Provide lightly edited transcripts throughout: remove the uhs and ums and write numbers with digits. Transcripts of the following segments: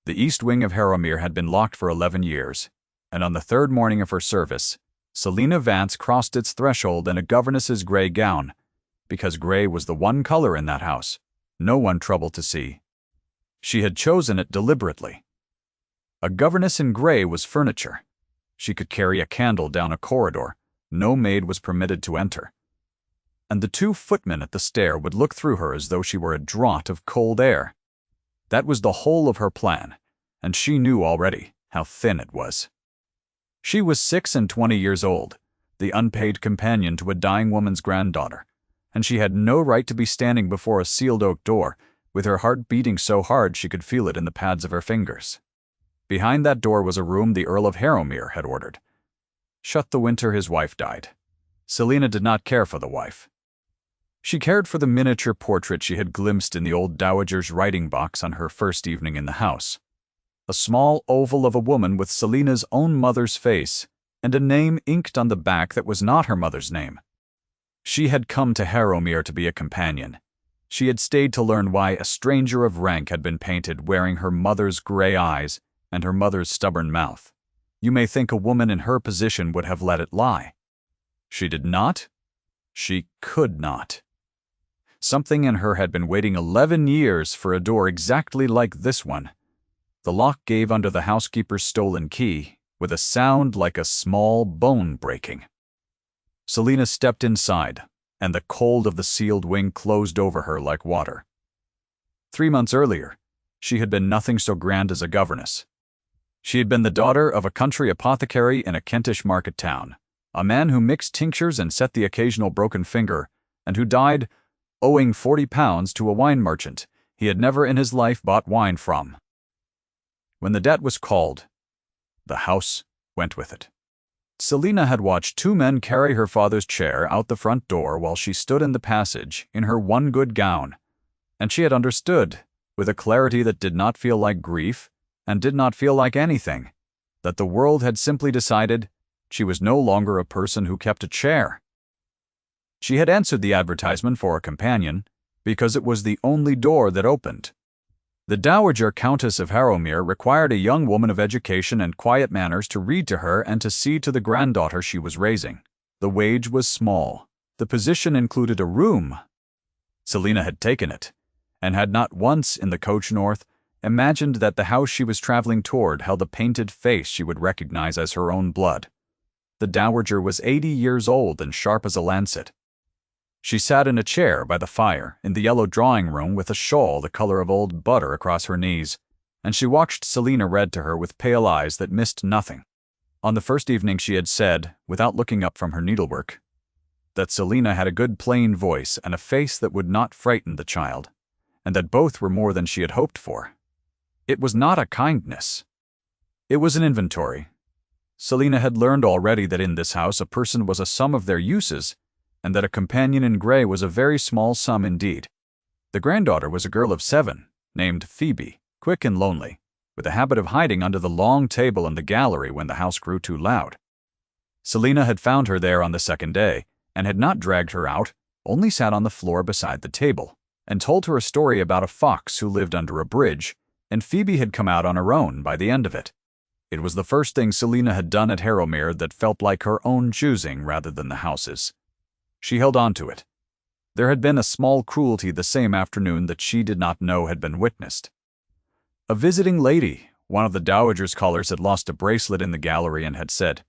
The east wing of Harrowmere had been locked for 11 years, and on the third morning of her service, Selina Vance crossed its threshold in a governess's gray gown, because gray was the one color in that house no one troubled to see. She had chosen it deliberately. A governess in gray was furniture. She could carry a candle down a corridor. No maid was permitted to enter. And the 2 footmen at the stair would look through her as though she were a draught of cold air. That was the whole of her plan, and she knew already how thin it was. She was 26 years old, the unpaid companion to a dying woman's granddaughter, and she had no right to be standing before a sealed oak door, with her heart beating so hard she could feel it in the pads of her fingers. Behind that door was a room the Earl of Harrowmere had ordered. Shut the winter his wife died. Selina did not care for the wife. She cared for the miniature portrait she had glimpsed in the old dowager's writing box on her first evening in the house. A small oval of a woman with Selina's own mother's face, and a name inked on the back that was not her mother's name. She had come to Harrowmere to be a companion. She had stayed to learn why a stranger of rank had been painted wearing her mother's gray eyes and her mother's stubborn mouth. You may think a woman in her position would have let it lie. She did not. She could not. Something in her had been waiting 11 years for a door exactly like this one. The lock gave under the housekeeper's stolen key, with a sound like a small bone breaking. Selina stepped inside, and the cold of the sealed wing closed over her like water. 3 months earlier, she had been nothing so grand as a governess. She had been the daughter of a country apothecary in a Kentish market town, a man who mixed tinctures and set the occasional broken finger, and who died owing £40 to a wine merchant he had never in his life bought wine from. When the debt was called, the house went with it. Selina had watched 2 men carry her father's chair out the front door while she stood in the passage in her one good gown, and she had understood, with a clarity that did not feel like grief and did not feel like anything, that the world had simply decided she was no longer a person who kept a chair. She had answered the advertisement for a companion because it was the only door that opened. The Dowager Countess of Harrowmere required a young woman of education and quiet manners to read to her and to see to the granddaughter she was raising. The wage was small. The position included a room. Selina had taken it, and had not once in the coach north imagined that the house she was traveling toward held a painted face she would recognize as her own blood. The dowager was 80 years old and sharp as a lancet. She sat in a chair by the fire in the yellow drawing room with a shawl the color of old butter across her knees, and she watched Selina read to her with pale eyes that missed nothing. On the first evening she had said, without looking up from her needlework, that Selina had a good plain voice and a face that would not frighten the child, and that both were more than she had hoped for. It was not a kindness. It was an inventory. Selina had learned already that in this house a person was a sum of their uses, and that a companion in gray was a very small sum indeed. The granddaughter was a girl of 7, named Phoebe, quick and lonely, with a habit of hiding under the long table in the gallery when the house grew too loud. Selina had found her there on the second day, and had not dragged her out, only sat on the floor beside the table, and told her a story about a fox who lived under a bridge, and Phoebe had come out on her own by the end of it. It was the first thing Selina had done at Harrowmere that felt like her own choosing rather than the house's. She held on to it. There had been a small cruelty the same afternoon that she did not know had been witnessed. A visiting lady, one of the dowager's callers, had lost a bracelet in the gallery and had said,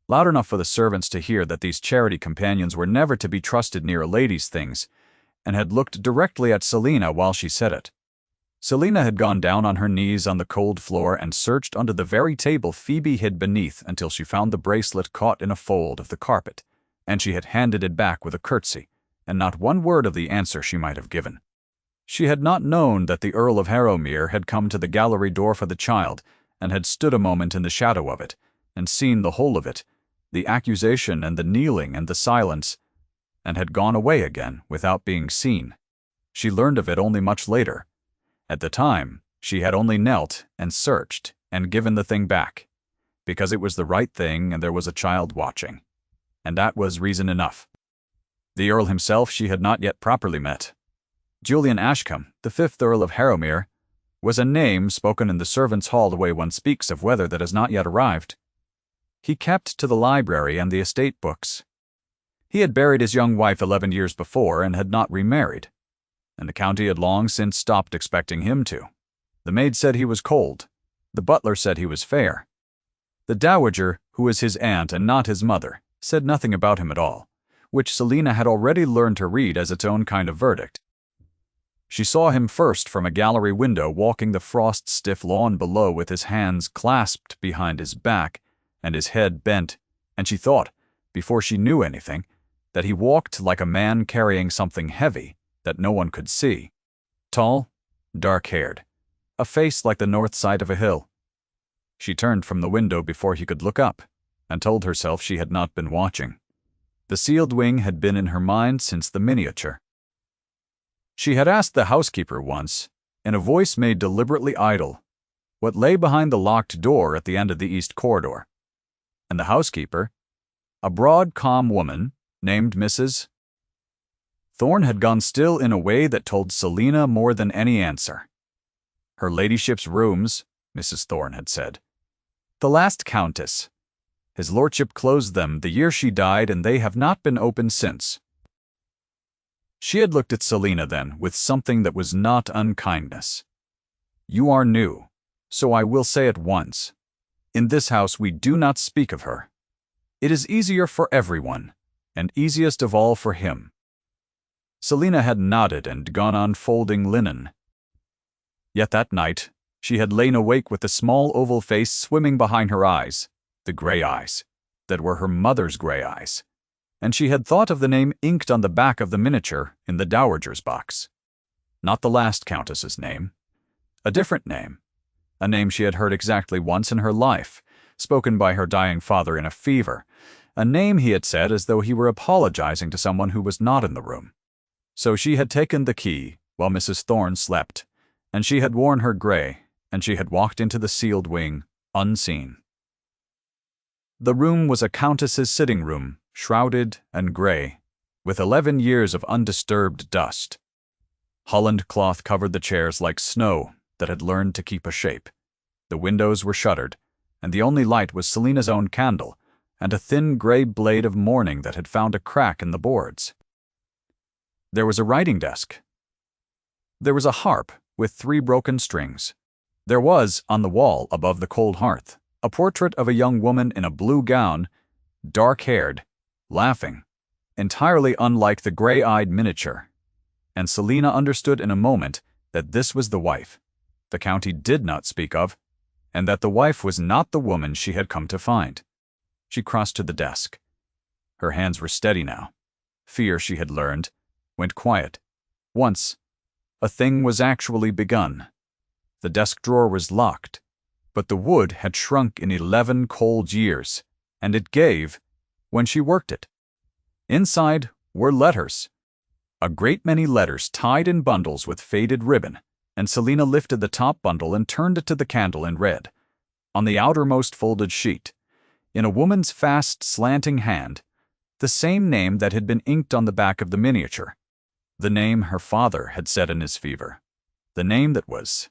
loud enough for the servants to hear, that these charity companions were never to be trusted near a lady's things, and had looked directly at Selina while she said it. Selina had gone down on her knees on the cold floor and searched under the very table Phoebe hid beneath until she found the bracelet caught in a fold of the carpet, and she had handed it back with a curtsy, and not one word of the answer she might have given. She had not known that the Earl of Harrowmere had come to the gallery door for the child, and had stood a moment in the shadow of it, and seen the whole of it, the accusation and the kneeling and the silence, and had gone away again without being seen. She learned of it only much later. At the time, she had only knelt and searched and given the thing back, because it was the right thing and there was a child watching. And that was reason enough. The Earl himself she had not yet properly met. Julian Ashcombe, the 5th Earl of Harrowmere, was a name spoken in the servants' hall the way one speaks of weather that has not yet arrived. He kept to the library and the estate books. He had buried his young wife 11 years before and had not remarried, and the county had long since stopped expecting him to. The maid said he was cold. The butler said he was fair. The dowager, who was his aunt and not his mother, said nothing about him at all, which Selina had already learned to read as its own kind of verdict. She saw him first from a gallery window walking the frost-stiff lawn below with his hands clasped behind his back and his head bent, and she thought, before she knew anything, that he walked like a man carrying something heavy that no one could see. Tall, dark-haired, a face like the north side of a hill. She turned from the window before he could look up, and told herself she had not been watching. The sealed wing had been in her mind since the miniature. She had asked the housekeeper once, in a voice made deliberately idle, what lay behind the locked door at the end of the east corridor. And the housekeeper, a broad, calm woman named Mrs. Thorne, had gone still in a way that told Selina more than any answer. Her ladyship's rooms, Mrs. Thorne had said. The last countess. His lordship closed them the year she died, and they have not been opened since. She had looked at Selina then with something that was not unkindness. You are new, so I will say at once. In this house we do not speak of her. It is easier for everyone, and easiest of all for him. Selina had nodded and gone on folding linen. Yet that night she had lain awake with the small oval face swimming behind her eyes, the gray eyes, that were her mother's gray eyes, and she had thought of the name inked on the back of the miniature in the dowager's box. Not the last countess's name. A different name. A name she had heard exactly once in her life, spoken by her dying father in a fever. A name he had said as though he were apologizing to someone who was not in the room. So she had taken the key while Mrs. Thorne slept, and she had worn her gray, and she had walked into the sealed wing, unseen. The room was a countess's sitting room, shrouded and gray, with 11 years of undisturbed dust. Holland cloth covered the chairs like snow that had learned to keep a shape. The windows were shuttered, and the only light was Selina's own candle, and a thin gray blade of mourning that had found a crack in the boards. There was a writing desk. There was a harp with 3 broken strings. There was, on the wall above the cold hearth, a portrait of a young woman in a blue gown, dark-haired, laughing, entirely unlike the gray-eyed miniature. And Selina understood in a moment that this was the wife the county did not speak of, and that the wife was not the woman she had come to find. She crossed to the desk. Her hands were steady now. Fear, she had learned, went quiet. Once, a thing was actually begun. The desk drawer was locked, but the wood had shrunk in 11 cold years, and it gave when she worked it. Inside were letters. A great many letters tied in bundles with faded ribbon, and Selina lifted the top bundle and turned it to the candle and read, on the outermost folded sheet, in a woman's fast, slanting hand, the same name that had been inked on the back of the miniature. The name her father had said in his fever. The name that was.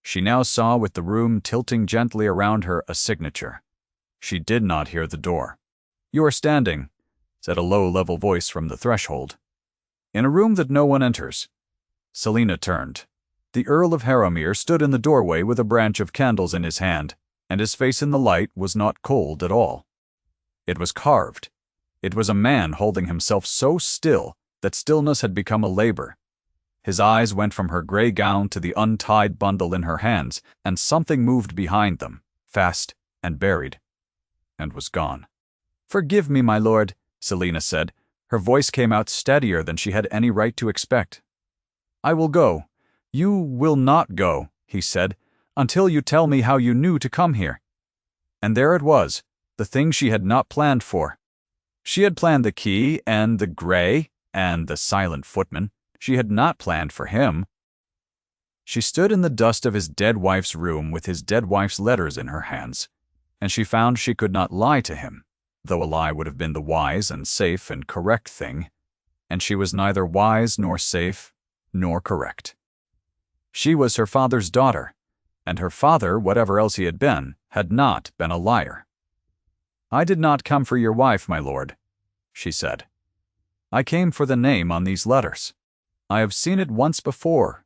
She now saw, with the room tilting gently around her, a signature. She did not hear the door. You are standing, said a low, level voice from the threshold, in a room that no one enters. Selina turned. The Earl of Harrowmere stood in the doorway with a branch of candles in his hand, and his face in the light was not cold at all. It was carved. It was a man holding himself so still that stillness had become a labor. His eyes went from her gray gown to the untied bundle in her hands, and something moved behind them, fast and buried, and was gone. Forgive me, my lord, Selina said. Her voice came out steadier than she had any right to expect. I will go. You will not go, he said, until you tell me how you knew to come here. And there it was, the thing she had not planned for. She had planned the key and the gray and the silent footman. She had not planned for him. She stood in the dust of his dead wife's room with his dead wife's letters in her hands, and she found she could not lie to him, though a lie would have been the wise and safe and correct thing, and she was neither wise nor safe nor correct. She was her father's daughter, and her father, whatever else he had not been a liar. "I did not come for your wife, my lord," she said. "I came for the name on these letters. I have seen it once before,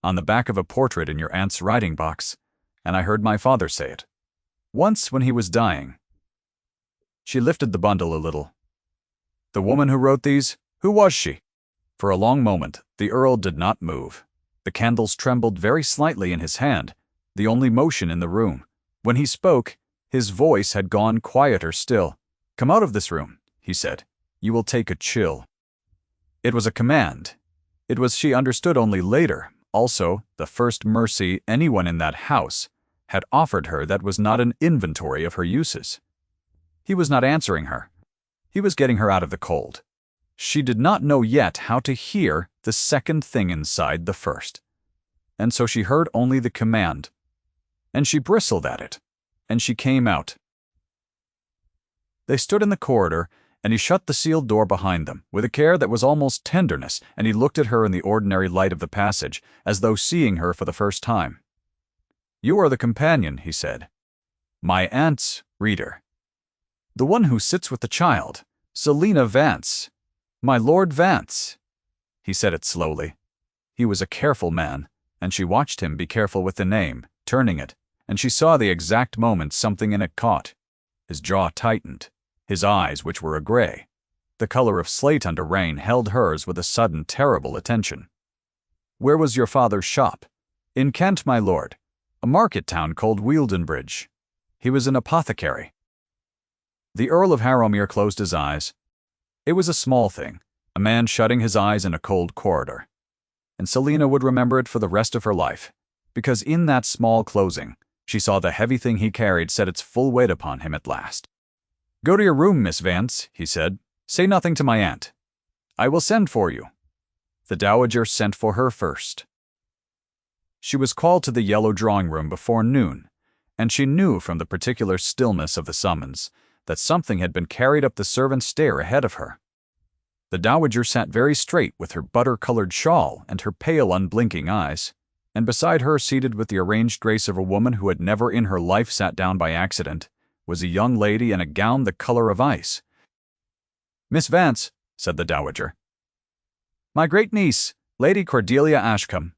on the back of a portrait in your aunt's writing box, and I heard my father say it. Once when he was dying." She lifted the bundle a little. "The woman who wrote these, who was she?" For a long moment, the Earl did not move. The candles trembled very slightly in his hand, the only motion in the room. When he spoke, his voice had gone quieter still. "Come out of this room," he said. "You will take a chill." It was a command. It was, she understood only later, also the first mercy anyone in that house had offered her that was not an inventory of her uses. He was not answering her. He was getting her out of the cold. She did not know yet how to hear the second thing inside the first. And so she heard only the command. And she bristled at it. And she came out. They stood in the corridor, and he shut the sealed door behind them, with a care that was almost tenderness, and he looked at her in the ordinary light of the passage, as though seeing her for the first time. "You are the companion," he said. "My aunt's reader. The one who sits with the child, Selina Vance. My Lord Vance." He said it slowly. He was a careful man, and she watched him be careful with the name, turning it, and she saw the exact moment something in it caught. His jaw tightened. His eyes, which were a gray, the color of slate under rain, held hers with a sudden, terrible attention. "Where was your father's shop?" "In Kent, my lord. A market town called Wealdenbridge. He was an apothecary." The Earl of Harrowmere closed his eyes. It was a small thing, a man shutting his eyes in a cold corridor. And Selina would remember it for the rest of her life, because in that small closing, she saw the heavy thing he carried set its full weight upon him at last. "Go to your room, Miss Vance," he said. "Say nothing to my aunt. I will send for you." The dowager sent for her first. She was called to the yellow drawing-room before noon, and she knew from the particular stillness of the summons that something had been carried up the servant's stair ahead of her. The dowager sat very straight with her butter-colored shawl and her pale, unblinking eyes, and beside her, seated with the arranged grace of a woman who had never in her life sat down by accident, was a young lady in a gown the color of ice. "Miss Vance," said the dowager. "My great-niece, Lady Cordelia Ashcombe.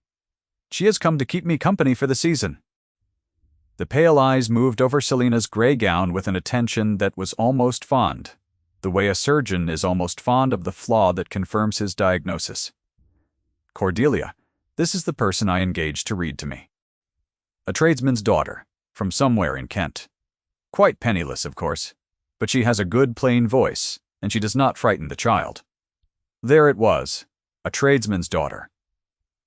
She has come to keep me company for the season." The pale eyes moved over Selina's gray gown with an attention that was almost fond, the way a surgeon is almost fond of the flaw that confirms his diagnosis. "Cordelia, this is the person I engaged to read to me. A tradesman's daughter, from somewhere in Kent. Quite penniless, of course, but she has a good plain voice, and she does not frighten the child." There it was, a tradesman's daughter.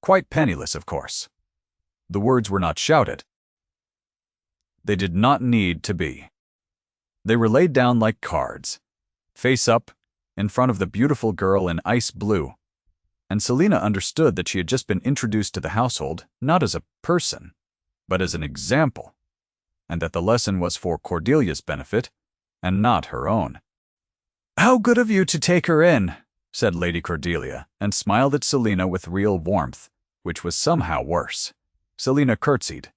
Quite penniless, of course. The words were not shouted. They did not need to be. They were laid down like cards, face up, in front of the beautiful girl in ice blue, and Selina understood that she had just been introduced to the household not as a person, but as an example, and that the lesson was for Cordelia's benefit, and not her own. "How good of you to take her in," said Lady Cordelia, and smiled at Selina with real warmth, which was somehow worse. Selina curtsied.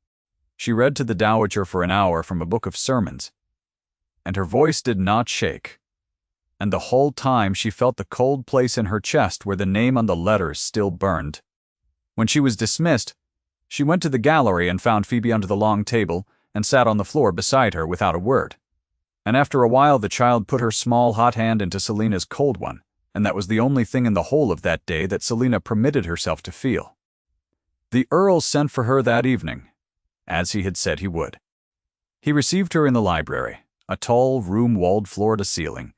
She read to the dowager for an hour from a book of sermons, and her voice did not shake. And the whole time she felt the cold place in her chest where the name on the letters still burned. When she was dismissed, she went to the gallery and found Phoebe under the long table and sat on the floor beside her without a word. And after a while the child put her small hot hand into Selina's cold one, and that was the only thing in the whole of that day that Selina permitted herself to feel. The Earl sent for her that evening, as he had said he would. He received her in the library, a tall room walled floor to ceiling,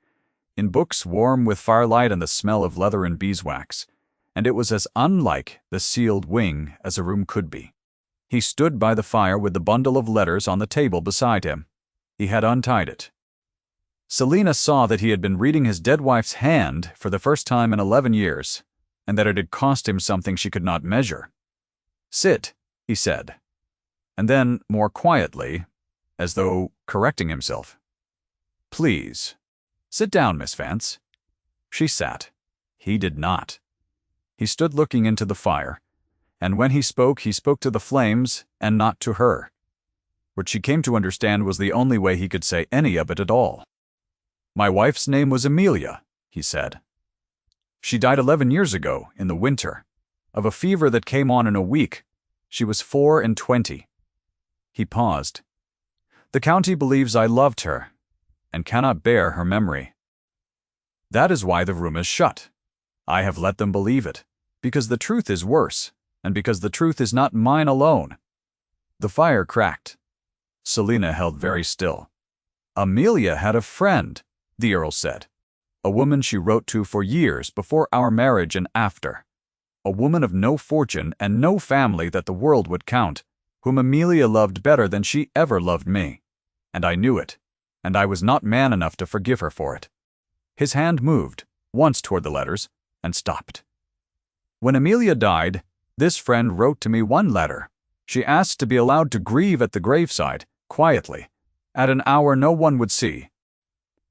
in books warm with firelight and the smell of leather and beeswax, and it was as unlike the sealed wing as a room could be. He stood by the fire with the bundle of letters on the table beside him. He had untied it. Selina saw that he had been reading his dead wife's hand for the first time in 11 years, and that it had cost him something she could not measure. "Sit," he said. And then, more quietly, as though correcting himself, "Please, sit down, Miss Vance." She sat. He did not. He stood looking into the fire, and when he spoke to the flames and not to her. What she came to understand was the only way he could say any of it at all. "My wife's name was Amelia," he said. "She died 11 years ago, in the winter, of a fever that came on in a week. She was 24. He paused. "The county believes I loved her, and cannot bear her memory. That is why the room is shut. I have let them believe it, because the truth is worse, and because the truth is not mine alone." The fire cracked. Selina held very still. "Amelia had a friend," the Earl said. "A woman she wrote to for years before our marriage and after. A woman of no fortune and no family that the world would count, whom Amelia loved better than she ever loved me. And I knew it, and I was not man enough to forgive her for it." His hand moved, once toward the letters, and stopped. "When Amelia died, this friend wrote to me one letter. She asked to be allowed to grieve at the graveside, quietly, at an hour no one would see.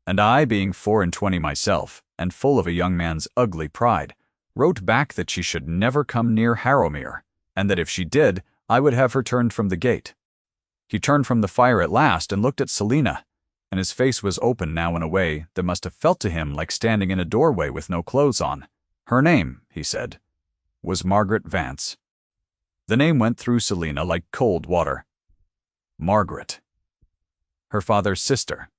And I, being 24 myself, and full of a young man's ugly pride, wrote back that she should never come near Harrowmere, and that if she did, I would have her turned from the gate." He turned from the fire at last and looked at Selina, and his face was open now in a way that must have felt to him like standing in a doorway with no clothes on. "Her name," he said, "was Margaret Vance." The name went through Selina like cold water. Margaret. Her father's sister.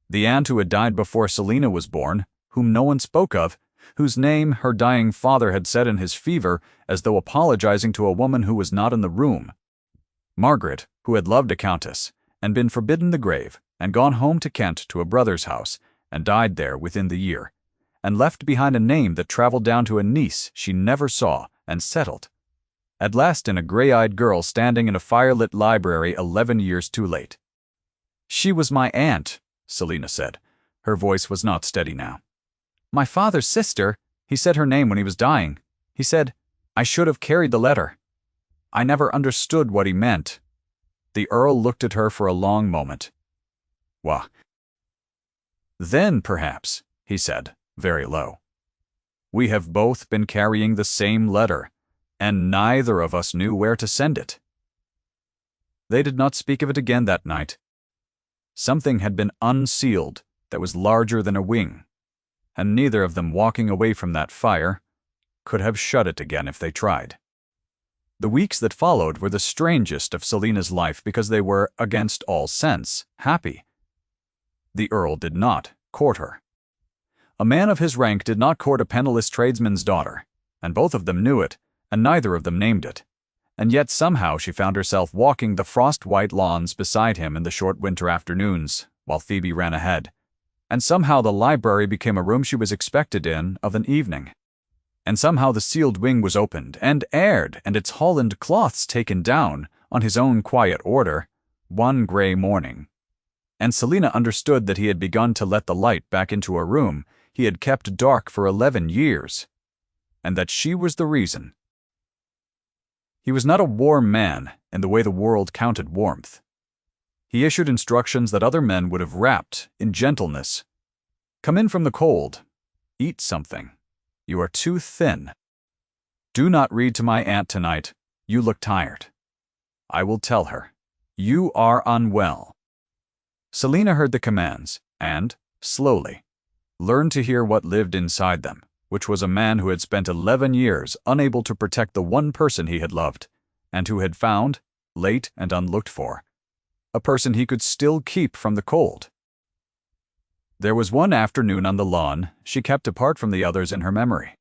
The aunt who had died before Selina was born, whom no one spoke of, whose name her dying father had said in his fever, as though apologizing to a woman who was not in the room. Margaret, who had loved a countess, and been forbidden the grave, and gone home to Kent to a brother's house, and died there within the year, and left behind a name that traveled down to a niece she never saw, and settled at last in a gray-eyed girl standing in a firelit library 11 years too late. "She was my aunt," Selina said. Her voice was not steady now. "My father's sister. He said her name when he was dying. He said I should have carried the letter. I never understood what he meant." The Earl looked at her for a long moment. "Wah. Then, perhaps," he said, very low, "we have both been carrying the same letter, and neither of us knew where to send it." They did not speak of it again that night. Something had been unsealed that was larger than a wing, and neither of them, walking away from that fire, could have shut it again if they tried. The weeks that followed were the strangest of Selina's life because they were, against all sense, happy. The Earl did not court her. A man of his rank did not court a penniless tradesman's daughter, and both of them knew it, and neither of them named it. And yet somehow she found herself walking the frost-white lawns beside him in the short winter afternoons, while Phoebe ran ahead. And somehow the library became a room she was expected in of an evening. And somehow the sealed wing was opened and aired, and its holland cloths taken down, on his own quiet order, one gray morning. And Selina understood that he had begun to let the light back into a room he had kept dark for 11 years, and that she was the reason. He was not a warm man in the way the world counted warmth. He issued instructions that other men would have wrapped in gentleness. "Come in from the cold. Eat something. You are too thin. Do not read to my aunt tonight. You look tired. I will tell her. You are unwell." Selina heard the commands and, slowly, learned to hear what lived inside them, which was a man who had spent 11 years unable to protect the one person he had loved, and who had found, late and unlooked for, a person he could still keep from the cold. There was one afternoon on the lawn she kept apart from the others in her memory.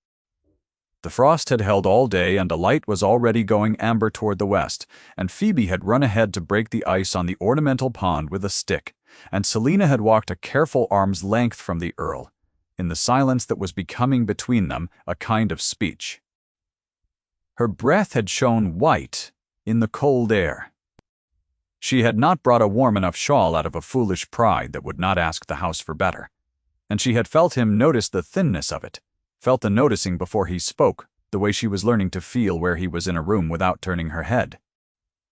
The frost had held all day and a light was already going amber toward the west, and Phoebe had run ahead to break the ice on the ornamental pond with a stick, and Selina had walked a careful arm's length from the Earl, in the silence that was becoming between them a kind of speech. Her breath had shone white in the cold air. She had not brought a warm enough shawl out of a foolish pride that would not ask the house for better, and she had felt him notice the thinness of it, felt the noticing before he spoke, the way she was learning to feel where he was in a room without turning her head.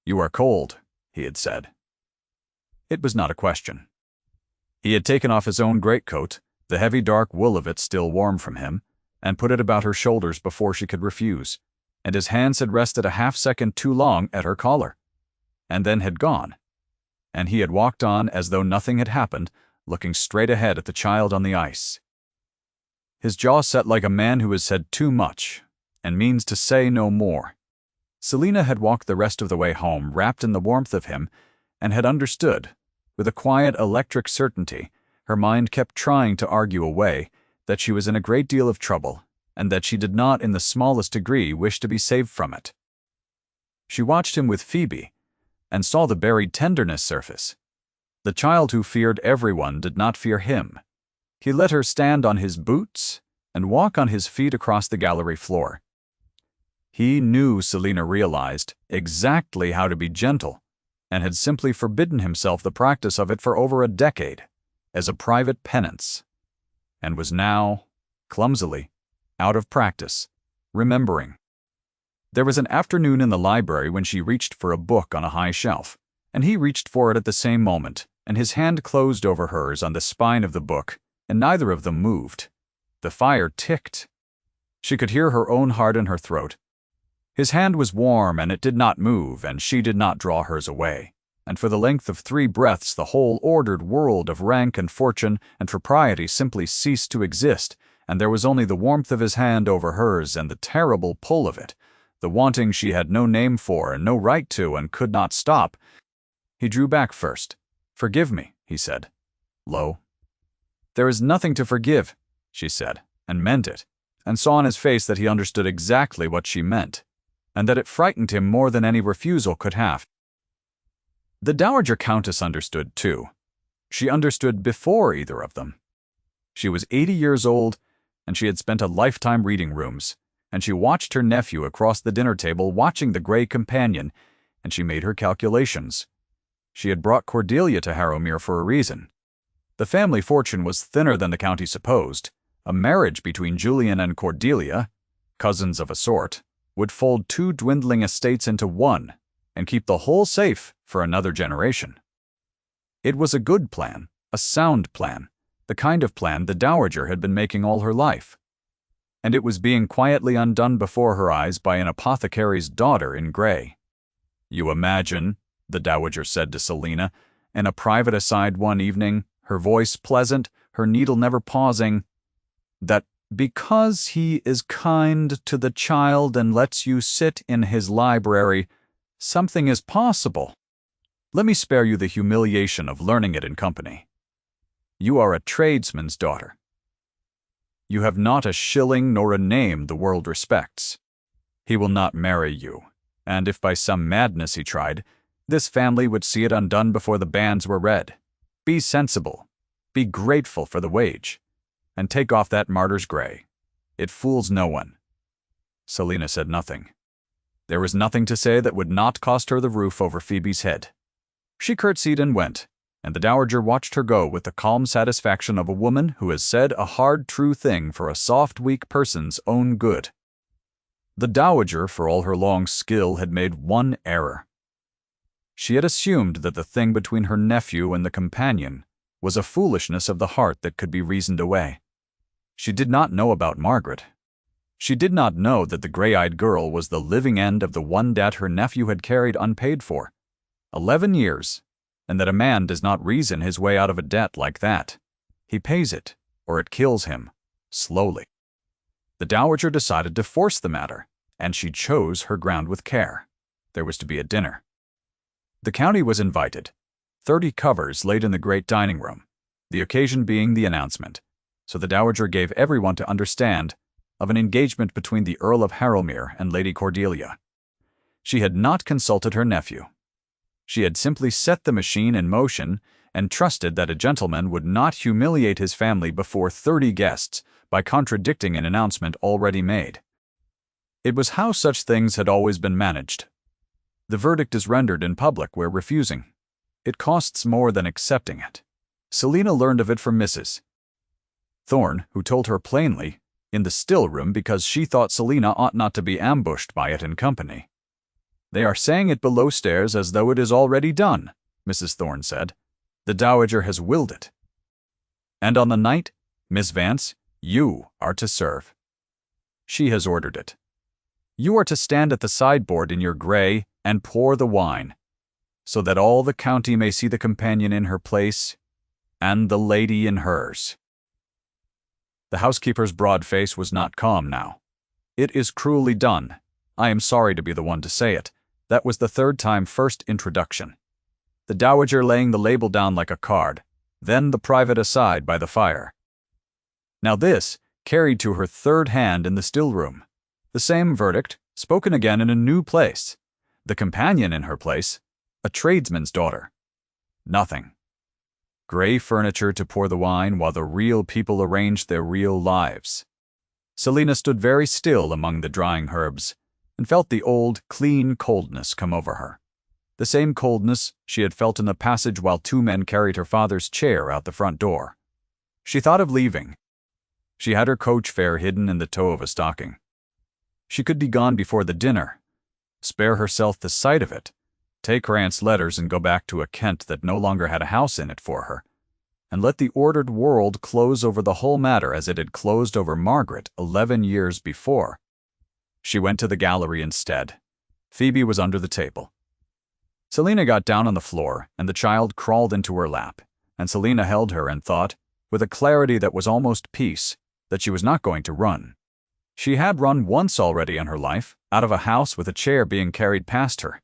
"You are cold," he had said. It was not a question. He had taken off his own greatcoat, the heavy dark wool of it still warm from him, and put it about her shoulders before she could refuse. and his hands had rested a half-second too long at her collar, and then had gone, and he had walked on as though nothing had happened, looking straight ahead at the child on the ice. His jaw set like a man who has said too much, and means to say no more. Selina had walked the rest of the way home, wrapped in the warmth of him, and had understood, with a quiet electric certainty. Her mind kept trying to argue away that she was in a great deal of trouble, and that she did not in the smallest degree wish to be saved from it. She watched him with Phoebe, and saw the buried tenderness surface. The child who feared everyone did not fear him. He let her stand on his boots and walk on his feet across the gallery floor. He knew, Selina realized, exactly how to be gentle, and had simply forbidden himself the practice of it for over a decade, as a private penance, and was now, clumsily, out of practice, remembering. There was an afternoon in the library when she reached for a book on a high shelf, and he reached for it at the same moment, and his hand closed over hers on the spine of the book, and neither of them moved. The fire ticked. She could hear her own heart in her throat. His hand was warm, and it did not move, and she did not draw hers away. And for the length of 3 breaths the whole ordered world of rank and fortune and propriety simply ceased to exist, and there was only the warmth of his hand over hers and the terrible pull of it, the wanting she had no name for and no right to and could not stop. He drew back first. "Forgive me," he said, low. "There is nothing to forgive," she said, and meant it, and saw on his face that he understood exactly what she meant, and that it frightened him more than any refusal could have. The Dowager Countess understood, too. She understood before either of them. She was 80 years old, and she had spent a lifetime reading rooms, and she watched her nephew across the dinner table watching the Grey Companion, and she made her calculations. She had brought Cordelia to Harrowmere for a reason. The family fortune was thinner than the county supposed. A marriage between Julian and Cordelia, cousins of a sort, would fold 2 dwindling estates into one, and keep the whole safe for another generation. It was a good plan, a sound plan, the kind of plan the Dowager had been making all her life. And it was being quietly undone before her eyes by an apothecary's daughter in grey. "You imagine," the Dowager said to Selina, in a private aside one evening, her voice pleasant, her needle never pausing, "that because he is kind to the child and lets you sit in his library, something is possible. Let me spare you the humiliation of learning it in company. You are a tradesman's daughter. You have not a shilling nor a name the world respects. He will not marry you, and if by some madness he tried, this family would see it undone before the banns were read. Be sensible, be grateful for the wage, and take off that martyr's grey. It fools no one." Selina said nothing. There was nothing to say that would not cost her the roof over Phoebe's head. She curtsied and went, and the Dowager watched her go with the calm satisfaction of a woman who has said a hard, true thing for a soft, weak person's own good. The Dowager, for all her long skill, had made one error. She had assumed that the thing between her nephew and the companion was a foolishness of the heart that could be reasoned away. She did not know about Margaret. She did not know that the gray-eyed girl was the living end of the one debt her nephew had carried unpaid for. 11 years, and that a man does not reason his way out of a debt like that. He pays it, or it kills him, slowly. The Dowager decided to force the matter, and she chose her ground with care. There was to be a dinner. The county was invited. 30 covers laid in the great dining room, the occasion being the announcement, so the Dowager gave everyone to understand, of an engagement between the Earl of Harrowmere and Lady Cordelia. She had not consulted her nephew. She had simply set the machine in motion and trusted that a gentleman would not humiliate his family before 30 guests by contradicting an announcement already made. It was how such things had always been managed. The verdict is rendered in public where refusing. It costs more than accepting it. Selina learned of it from Mrs. Thorne, who told her plainly, in the still room, because she thought Selina ought not to be ambushed by it in company. "They are saying it below stairs as though it is already done," Mrs. Thorne said. "The Dowager has willed it. And on the night, Miss Vance, you are to serve. She has ordered it." You are to stand at the sideboard in your gray and pour the wine, so that all the county may see the companion in her place and the lady in hers." The housekeeper's broad face was not calm now. "It is cruelly done. I am sorry to be the one to say it." That was the third time first introduction. The dowager laying the label down like a card, then the private aside by the fire. Now this carried to her third hand in the still room. The same verdict, spoken again in a new place. The companion in her place, a tradesman's daughter. Nothing. Gray furniture to pour the wine while the real people arranged their real lives. Selina stood very still among the drying herbs and felt the old, clean coldness come over her. The same coldness she had felt in the passage while two men carried her father's chair out the front door. She thought of leaving. She had her coach fare hidden in the toe of a stocking. She could be gone before the dinner, spare herself the sight of it, take her aunt's letters and go back to a Kent that no longer had a house in it for her, and let the ordered world close over the whole matter as it had closed over Margaret 11 years before. She went to the gallery instead. Phoebe was under the table. Selina got down on the floor, and the child crawled into her lap, and Selina held her and thought, with a clarity that was almost peace, that she was not going to run. She had run once already in her life, out of a house with a chair being carried past her,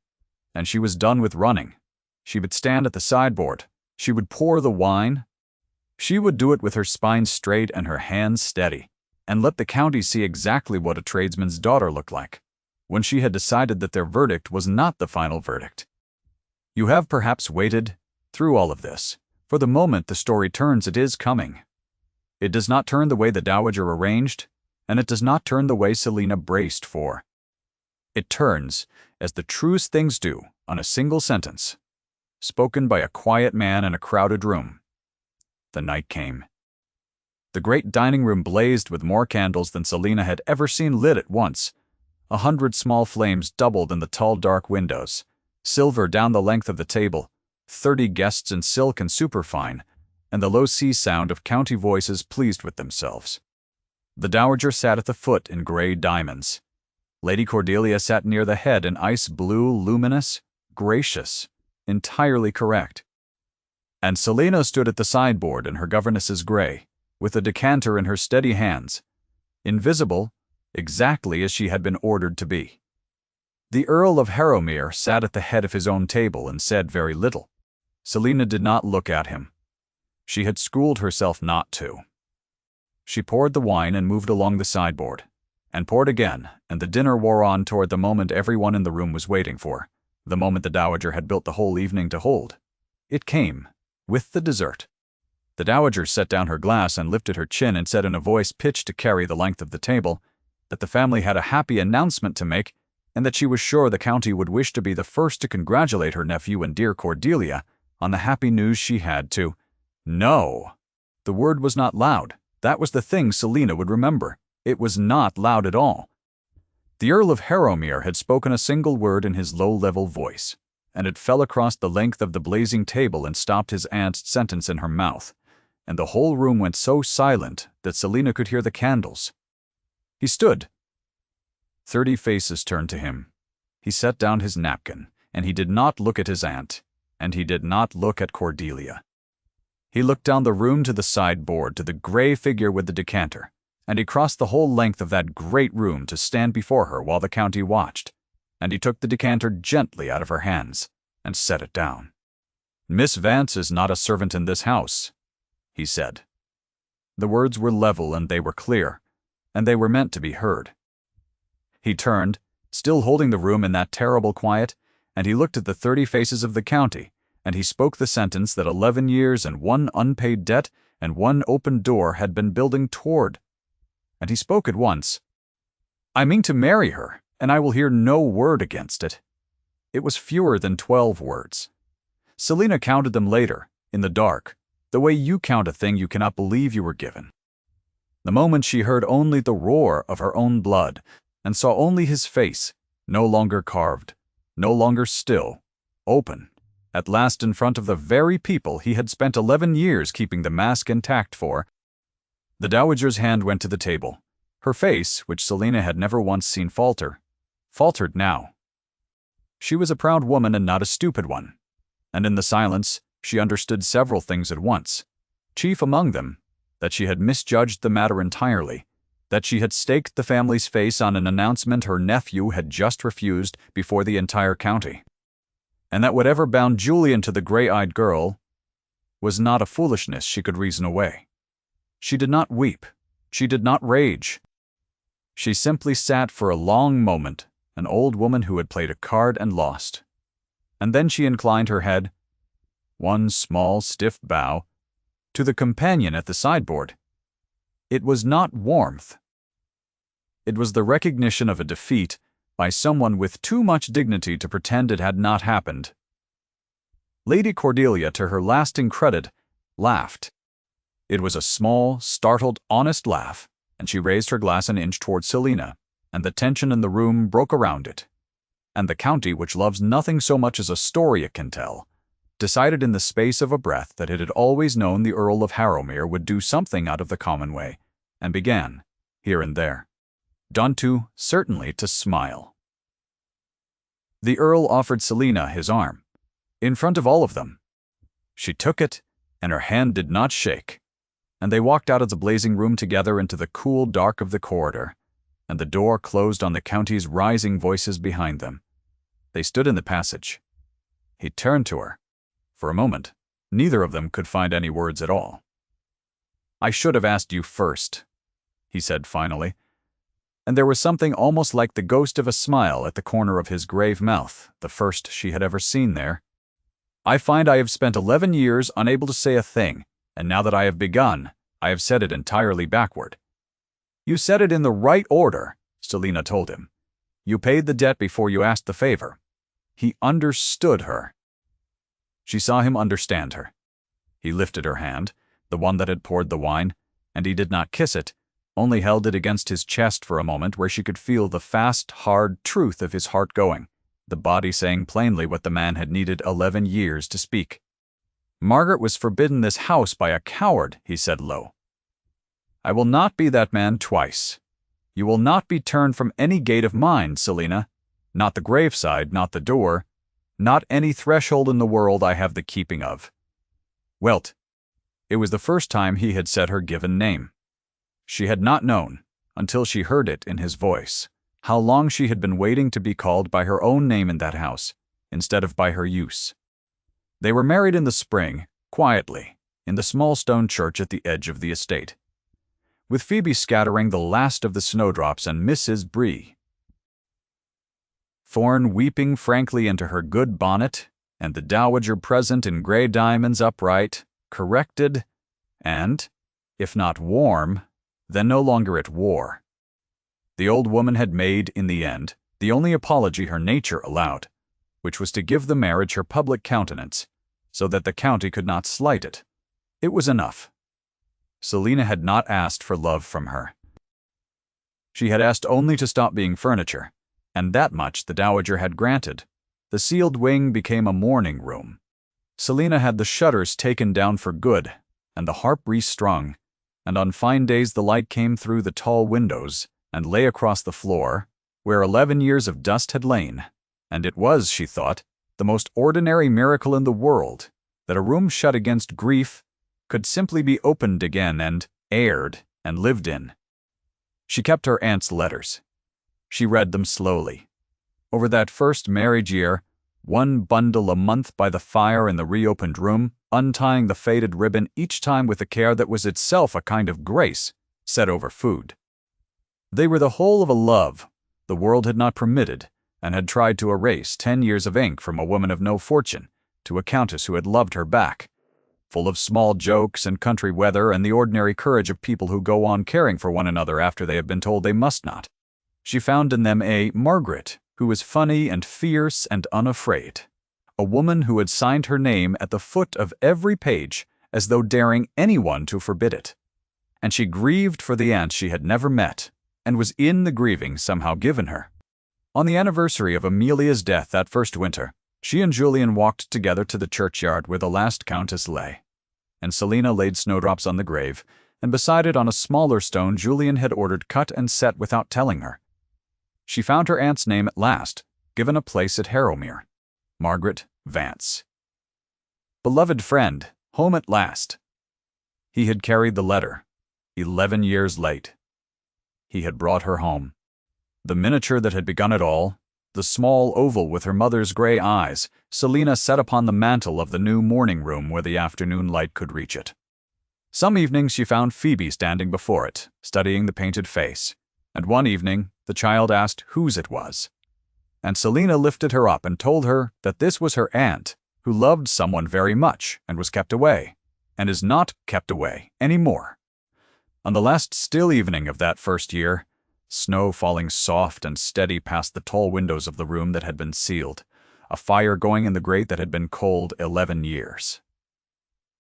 and she was done with running. She would stand at the sideboard. She would pour the wine. She would do it with her spine straight and her hands steady, and let the county see exactly what a tradesman's daughter looked like, when she had decided that their verdict was not the final verdict. You have perhaps waited, through all of this, for the moment the story turns. It is coming. It does not turn the way the dowager arranged, and it does not turn the way Selina braced for. It turns, as the truest things do, on a single sentence, spoken by a quiet man in a crowded room. The night came. The great dining room blazed with more candles than Selina had ever seen lit at once. 100 small flames doubled in the tall dark windows, silver down the length of the table, 30 guests in silk and superfine, and the low sea sound of county voices pleased with themselves. The dowager sat at the foot in gray diamonds. Lady Cordelia sat near the head in ice blue, luminous, gracious, entirely correct. And Selina stood at the sideboard in her governess's gray, with a decanter in her steady hands, invisible, exactly as she had been ordered to be. The Earl of Harrowmere sat at the head of his own table and said very little. Selina did not look at him. She had schooled herself not to. She poured the wine and moved along the sideboard, and poured again, and the dinner wore on toward the moment everyone in the room was waiting for, the moment the dowager had built the whole evening to hold. It came, with the dessert. The dowager set down her glass and lifted her chin and said in a voice pitched to carry the length of the table, that the family had a happy announcement to make, and that she was sure the county would wish to be the first to congratulate her nephew and dear Cordelia on the happy news she had to. No. The word was not loud. That was the thing Selina would remember. It was not loud at all. The Earl of Harrowmere had spoken a single word in his low-level voice, and it fell across the length of the blazing table and stopped his aunt's sentence in her mouth, and the whole room went so silent that Selina could hear the candles. He stood. 30 faces turned to him. He set down his napkin, and he did not look at his aunt, and he did not look at Cordelia. He looked down the room to the sideboard, to the gray figure with the decanter, and he crossed the whole length of that great room to stand before her while the county watched, and he took the decanter gently out of her hands and set it down. "Miss Vance is not a servant in this house," he said. The words were level and they were clear, and they were meant to be heard. He turned, still holding the room in that terrible quiet, and he looked at the 30 faces of the county, and he spoke the sentence that 11 years and 1 unpaid debt and 1 open door had been building toward. And he spoke at once. "I mean to marry her, and I will hear no word against it." It was fewer than 12 words. Selina counted them later, in the dark, the way you count a thing you cannot believe you were given. The moment she heard only the roar of her own blood, and saw only his face, no longer carved, no longer still, open, at last in front of the very people he had spent 11 years keeping the mask intact for. The dowager's hand went to the table. Her face, which Selina had never once seen falter, faltered now. She was a proud woman and not a stupid one, and in the silence she understood several things at once, chief among them, that she had misjudged the matter entirely, that she had staked the family's face on an announcement her nephew had just refused before the entire county, and that whatever bound Julian to the gray-eyed girl was not a foolishness she could reason away. She did not weep. She did not rage. She simply sat for a long moment, an old woman who had played a card and lost. And then she inclined her head, one small, stiff bow, to the companion at the sideboard. It was not warmth. It was the recognition of a defeat by someone with too much dignity to pretend it had not happened. Lady Cordelia, to her lasting credit, laughed. It was a small, startled, honest laugh, and she raised her glass an inch toward Selina, and the tension in the room broke around it. And the county, which loves nothing so much as a story it can tell, decided in the space of a breath that it had always known the Earl of Harrowmere would do something out of the common way, and began, here and there, done to, certainly, to smile. The Earl offered Selina his arm, in front of all of them. She took it, and her hand did not shake, and they walked out of the blazing room together into the cool dark of the corridor, and the door closed on the county's rising voices behind them. They stood in the passage. He turned to her. For a moment, neither of them could find any words at all. "I should have asked you first," he said finally, and there was something almost like the ghost of a smile at the corner of his grave mouth, the first she had ever seen there. "I find I have spent 11 years unable to say a thing, and now that I have begun, I have said it entirely backward." "You said it in the right order," Selina told him. "You paid the debt before you asked the favor." He understood her. She saw him understand her. He lifted her hand, the one that had poured the wine, and he did not kiss it, only held it against his chest for a moment where she could feel the fast, hard truth of his heart going, the body saying plainly what the man had needed 11 years to speak. "Margaret was forbidden this house by a coward," he said low. "I will not be that man twice. You will not be turned from any gate of mine, Selina. Not the graveside, not the door, not any threshold in the world I have the keeping of." Welt. It was the first time he had said her given name. She had not known, until she heard it in his voice, how long she had been waiting to be called by her own name in that house, instead of by her use. They were married in the spring, quietly, in the small stone church at the edge of the estate, with Phoebe scattering the last of the snowdrops and Mrs. Bree Thorne weeping frankly into her good bonnet, and the dowager present in gray diamonds upright, corrected, and, if not warm, then no longer at war. The old woman had made, in the end, the only apology her nature allowed, which was to give the marriage her public countenance, so that the county could not slight it. It was enough. Selina had not asked for love from her. She had asked only to stop being furniture, and that much the dowager had granted. The sealed wing became a mourning room. Selina had the shutters taken down for good, and the harp restrung, and on fine days the light came through the tall windows and lay across the floor, where 11 years of dust had lain, and it was, she thought, the most ordinary miracle in the world that a room shut against grief could simply be opened again and aired and lived in. She kept her aunt's letters. She read them slowly. Over that first marriage year, one bundle a month by the fire in the reopened room, untying the faded ribbon each time with a care that was itself a kind of grace, set over food. They were the whole of a love the world had not permitted, and had tried to erase 10 years of ink from a woman of no fortune to a countess who had loved her back, full of small jokes and country weather and the ordinary courage of people who go on caring for one another after they have been told they must not. She found in them a Margaret who was funny and fierce and unafraid, a woman who had signed her name at the foot of every page as though daring anyone to forbid it. And she grieved for the aunt she had never met, and was in the grieving somehow given her. On the anniversary of Amelia's death that first winter, she and Julian walked together to the churchyard where the last countess lay, and Selina laid snowdrops on the grave, and beside it on a smaller stone Julian had ordered cut and set without telling her. She found her aunt's name at last, given a place at Harrowmere. Margaret Vance. Beloved friend, home at last. He had carried the letter, 11 years late. He had brought her home. The miniature that had begun it all, the small oval with her mother's gray eyes, Selina set upon the mantel of the new morning room where the afternoon light could reach it. Some evenings she found Phoebe standing before it, studying the painted face, and one evening the child asked whose it was. And Selina lifted her up and told her that this was her aunt, who loved someone very much and was kept away, and is not kept away any more. On the last still evening of that first year, snow falling soft and steady past the tall windows of the room that had been sealed, a fire going in the grate that had been cold 11 years.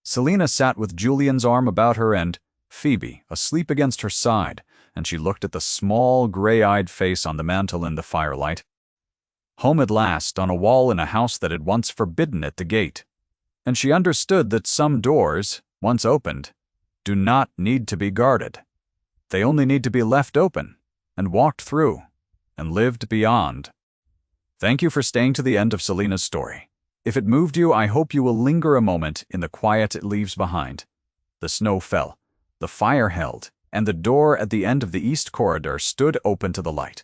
Selina sat with Julian's arm about her and Phoebe asleep against her side, and she looked at the small, gray-eyed face on the mantel in the firelight. Home at last, on a wall in a house that had once forbidden it the gate. And she understood that some doors, once opened, do not need to be guarded. They only need to be left open, and walked through, and lived beyond. Thank you for staying to the end of Selina's story. If it moved you, I hope you will linger a moment in the quiet it leaves behind. The snow fell, the fire held, and the door at the end of the east corridor stood open to the light.